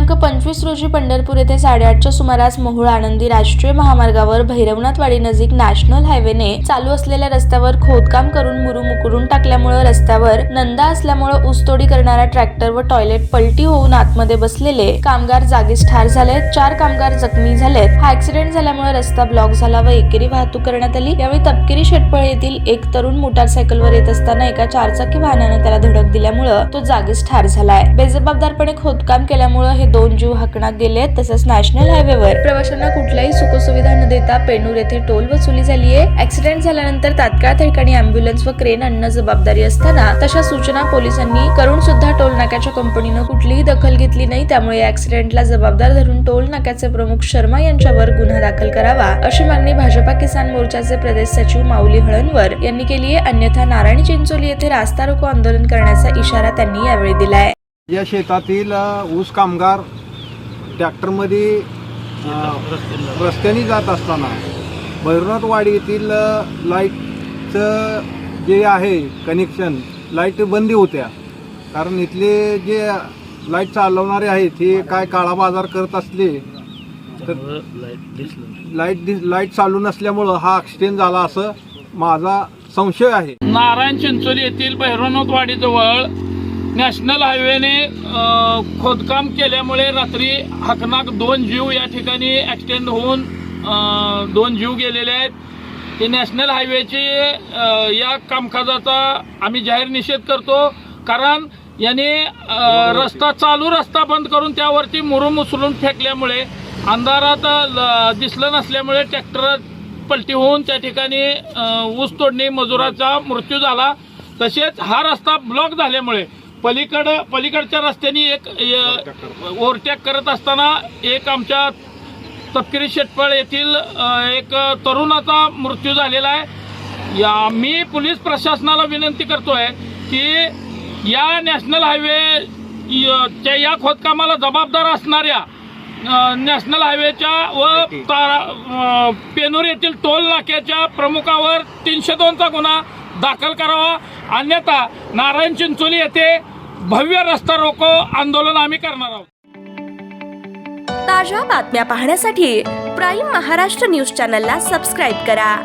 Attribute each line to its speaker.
Speaker 1: दिनांक 25 रोजी पंढरपूर येथे 8:30च्या सुमारास मोहोळ आनंदी राष्ट्रीय महामार्गावर भैरवनाथवाडी नजीक नॅशनल हायवेने चालू असलेल्या रस्त्यावर खोदकाम करून मुरुम उकरून टाकल्यामुळे रस्त्यावर नंदा असल्यामुळे ऊसतोडी करणारा ट्रॅक्टर व टॉयलेट पलटी होऊन आतमध्ये बसलेले कामगार जागीच ठार झाले। 4 कामगार जखमी झालेत। हा ऍक्सिडेंट झाल्यामुळे रस्ता ब्लॉक झाला व एकेरी वाहतूक करण्यात आली। यावेळी तपकिरी शेटपळ येथील एक तरुण मोटारसायकलवर येत असताना एका 4 चाकी वाहनाने त्याला धडक दिल्यामुळे तो जागीच ठार झालाय। बेजबाबदारपणे खोदकाम केल्यामुळे हे 2 जीव हकनात गेले। तसंच नॅशनल हायवेवर प्रवाशांना कुठल्याही सुखसुविधा न देता पेनूर येथे टोल वसुली झाली आहे। ऍक्सिडेंट झाल्यानंतर तात्काळ त्या ठिकाणी अँब्युलन्स व क्रेन आणणं जबाबदारी असताना तशा सूचना पोलिसांनी करून सुद्धा टोल नाक्याच्या कंपनीनं कुठलीही दखल घेतली नाही। त्यामुळे या ऍक्सिडेंटला जबाबदार धरून टोल नाक्याचे प्रमुख शर्मा यांच्यावर गुन्हा दाखल करावा अशी मागणी भाजपा किसान मोर्चाचे प्रदेश सचिव माऊली हळणवर यांनी केली आहे। अन्यथा नारायण चिंचोली येथे रास्ता रोको आंदोलन करण्याचा इशारा त्यांनी यावेळी दिलाय।
Speaker 2: या शेतातील ऊस कामगार ट्रॅक्टरमध्ये रस्त्याने जात असताना भैरवनाथवाडी येथील लाईटचं जे आहे कनेक्शन लाईट बंदी होत्या, कारण इथले जे लाईट चालवणारे आहेत हे काय काळा बाजार करत असले तर लाईट चालू नसल्यामुळं हा ॲक्सिडेंट झाला असं माझा संशय आहे।
Speaker 3: नारायण चिंचोली येथील भैरवनाथवाडीजवळ नॅशनल हायवेने खोदकाम केल्यामुळे रात्री हकनाक 2 जीव या ठिकाणी ॲक्सिडेंट होऊन 2 जीव गेलेले आहेत। हे नॅशनल हायवेची या कामकाजाचा आम्ही जाहीर निषेध करतो, कारण याने चालू रस्ता बंद करून त्यावरती मुरुम उचलून फेकल्यामुळे अंधारात दिसलं नसल्यामुळे ट्रॅक्टर पलटी होऊन त्या ठिकाणी ऊस तोडणी मजुराचा मृत्यू झाला। तसेच हा रस्ता ब्लॉक झाल्यामुळे पलीकडच्या रस्त्याने एक ओव्हरटेक करत असताना एक आमच्या तपकिरी शेटपळ येथील एक तरुणाचा मृत्यू झालेला आहे। मी पोलीस प्रशासनाला विनंती करतोय की या नॅशनल हायवेच्या या खोदकामाला जबाबदार असणाऱ्या नॅशनल हायवेच्या व पेनूर येथील टोल नाक्याच्या प्रमुखावर 302चा गुन्हा दाखल करावा, अन्यथा नारायण चिंचोली येथे भव्य रस्ता रोको आंदोलन आम्ही करणार आहोत।
Speaker 4: ताज्या बातम्या पाहण्यासाठी प्राईम महाराष्ट्र न्यूज चॅनलला सबस्क्राईब करा।